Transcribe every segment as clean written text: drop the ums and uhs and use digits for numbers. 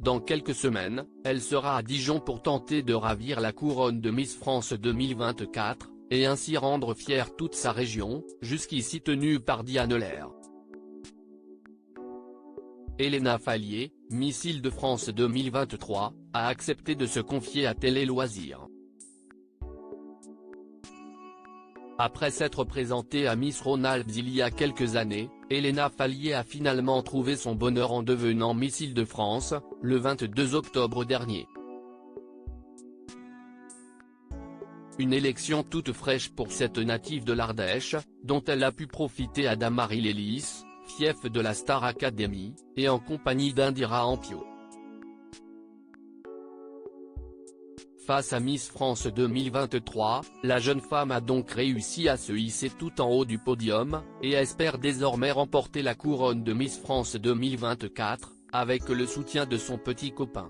Dans quelques semaines, elle sera à Dijon pour tenter de ravir la couronne de Miss France 2024, et ainsi rendre fière toute sa région, jusqu'ici tenue par Diane Lair. Elena Faillier, Miss Île-de-France 2023, a accepté de se confier à Télé Loisirs. Après s'être présentée à Miss Rhône-Alpes il y a quelques années, Elena Faillier a finalement trouvé son bonheur en devenant Miss Île-de-France, le 22 octobre dernier. Une élection toute fraîche pour cette native de l'Ardèche, dont elle a pu profiter à Damary-lès-Lys, fief de la Star Academy, et en compagnie d'Indira Ampio. Face à Miss France 2023, la jeune femme a donc réussi à se hisser tout en haut du podium, et espère désormais remporter la couronne de Miss France 2024, avec le soutien de son petit copain.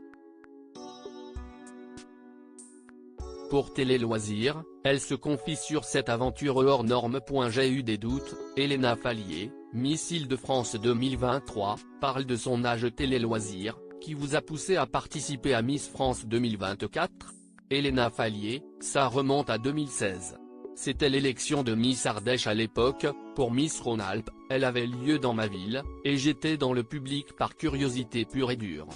Pour Télé Loisirs, elle se confie sur cette aventure hors norme. J'ai eu des doutes. Elena Faillier, Miss Île-de-France 2023, parle de son âge. Télé Loisirs, qui vous a poussé à participer à Miss France 2024 ? Elena Faillier, ça remonte à 2016. C'était l'élection de Miss Ardèche à l'époque. Pour Miss Rhône-Alpes, elle avait lieu dans ma ville, et j'étais dans le public par curiosité pure et dure.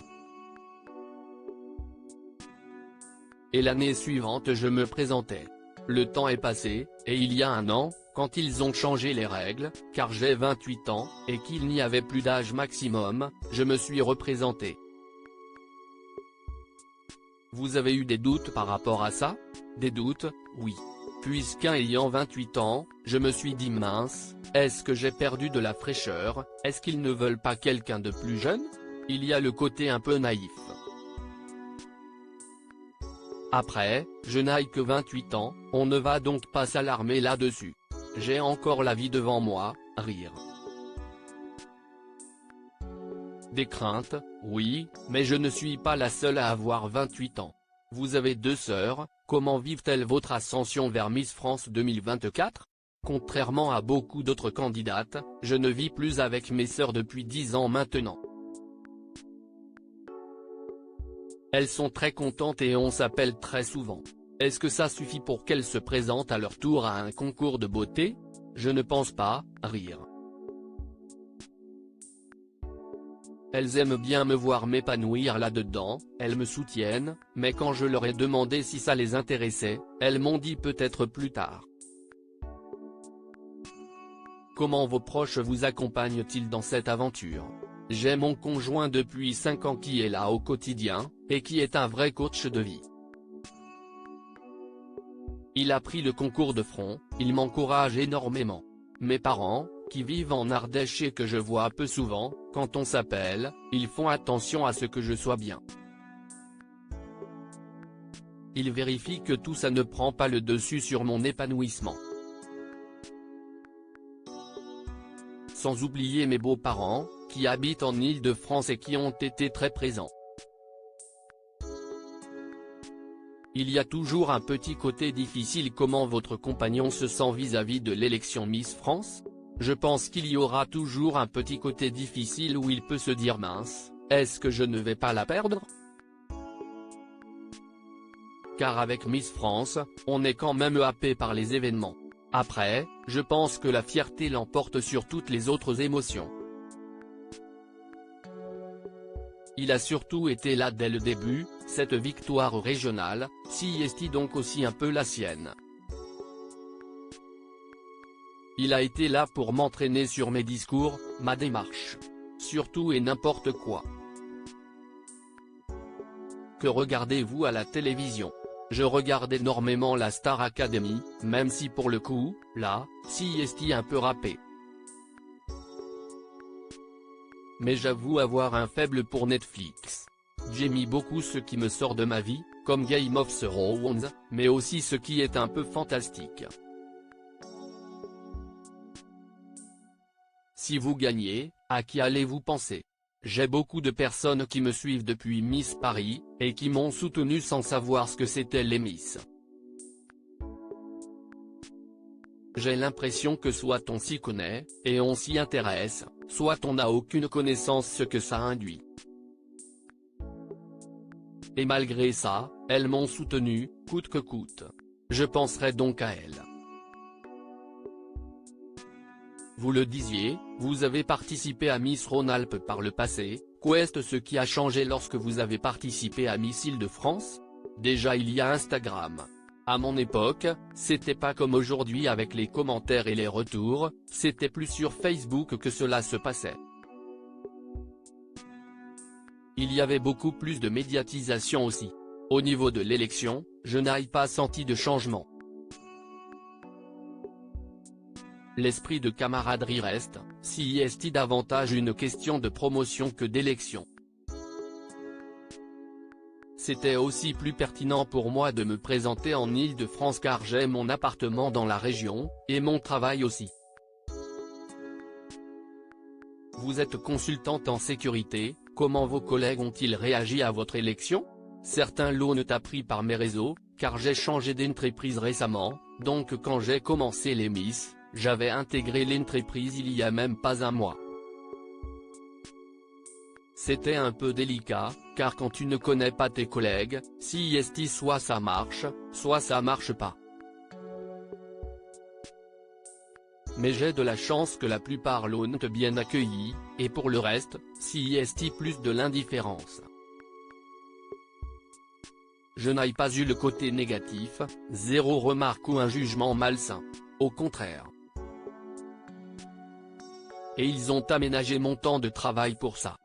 Et l'année suivante je me présentais. Le temps est passé, et il y a un an, quand ils ont changé les règles, car j'ai 28 ans, et qu'il n'y avait plus d'âge maximum, je me suis représenté. Vous avez eu des doutes par rapport à ça ? Des doutes, oui. Puisqu'ayant 28 ans, je me suis dit mince, est-ce que j'ai perdu de la fraîcheur, est-ce qu'ils ne veulent pas quelqu'un de plus jeune ? Il y a le côté un peu naïf. Après, je n'ai que 28 ans, on ne va donc pas s'alarmer là-dessus. J'ai encore la vie devant moi, rire. Des craintes, oui, mais je ne suis pas la seule à avoir 28 ans. Vous avez 2 sœurs, comment vivent-elles votre ascension vers Miss France 2024 ? Contrairement à beaucoup d'autres candidates, je ne vis plus avec mes sœurs depuis 10 ans maintenant. Elles sont très contentes et on s'appelle très souvent. Est-ce que ça suffit pour qu'elles se présentent à leur tour à un concours de beauté ? Je ne pense pas, rire. Elles aiment bien me voir m'épanouir là-dedans, elles me soutiennent, mais quand je leur ai demandé si ça les intéressait, elles m'ont dit peut-être plus tard. Comment vos proches vous accompagnent-ils dans cette aventure ? J'ai mon conjoint depuis 5 ans qui est là au quotidien, et qui est un vrai coach de vie. Il a pris le concours de front, il m'encourage énormément. Mes parents, qui vivent en Ardèche et que je vois peu souvent, quand on s'appelle, ils font attention à ce que je sois bien. Ils vérifient que tout ça ne prend pas le dessus sur mon épanouissement. Sans oublier mes beaux-parents, qui habitent en Île-de-France et qui ont été très présents. Il y a toujours un petit côté difficile. Comment votre compagnon se sent vis-à-vis de l'élection Miss France ? Je pense qu'il y aura toujours un petit côté difficile où il peut se dire mince, est-ce que je ne vais pas la perdre ? Car avec Miss France, on est quand même happé par les événements. Après, je pense que la fierté l'emporte sur toutes les autres émotions. Il a surtout été là dès le début, cette victoire régionale, si est donc aussi un peu la sienne. Il a été là pour m'entraîner sur mes discours, ma démarche. Surtout et n'importe quoi. Que regardez-vous à la télévision ? Je regarde énormément la Star Academy, même si pour le coup, là, si est un peu râpé. Mais j'avoue avoir un faible pour Netflix. J'aime beaucoup ce qui me sort de ma vie, comme Game of Thrones, mais aussi ce qui est un peu fantastique. Si vous gagnez, à qui allez-vous penser ? J'ai beaucoup de personnes qui me suivent depuis Miss Paris, et qui m'ont soutenu sans savoir ce que c'était les Miss. J'ai l'impression que soit on s'y connaît, et on s'y intéresse, soit on n'a aucune connaissance ce que ça induit. Et malgré ça, elles m'ont soutenu, coûte que coûte. Je penserai donc à elles. Vous le disiez, vous avez participé à Miss Rhône-Alpes par le passé, qu'est ce qui a changé lorsque vous avez participé à Miss Île-de-France? Déjà il y a Instagram. À mon époque, c'était pas comme aujourd'hui avec les commentaires et les retours, c'était plus sur Facebook que cela se passait. Il y avait beaucoup plus de médiatisation aussi. Au niveau de l'élection, je n'ai pas senti de changement. L'esprit de camaraderie reste, si est davantage une question de promotion que d'élection. C'était aussi plus pertinent pour moi de me présenter en Île-de-France car j'ai mon appartement dans la région, et mon travail aussi. Vous êtes consultante en sécurité, comment vos collègues ont-ils réagi à votre élection? Certains l'ont appris par mes réseaux, car j'ai changé d'entreprise récemment, donc quand j'ai commencé les Miss, j'avais intégré l'entreprise il y a même pas un mois. C'était un peu délicat, car quand tu ne connais pas tes collègues, si soit ça marche pas. Mais j'ai de la chance que la plupart l'ont bien accueilli, et pour le reste, si plus de l'indifférence. Je n'ai pas eu le côté négatif, zéro remarque ou un jugement malsain. Au contraire. Et ils ont aménagé mon temps de travail pour ça.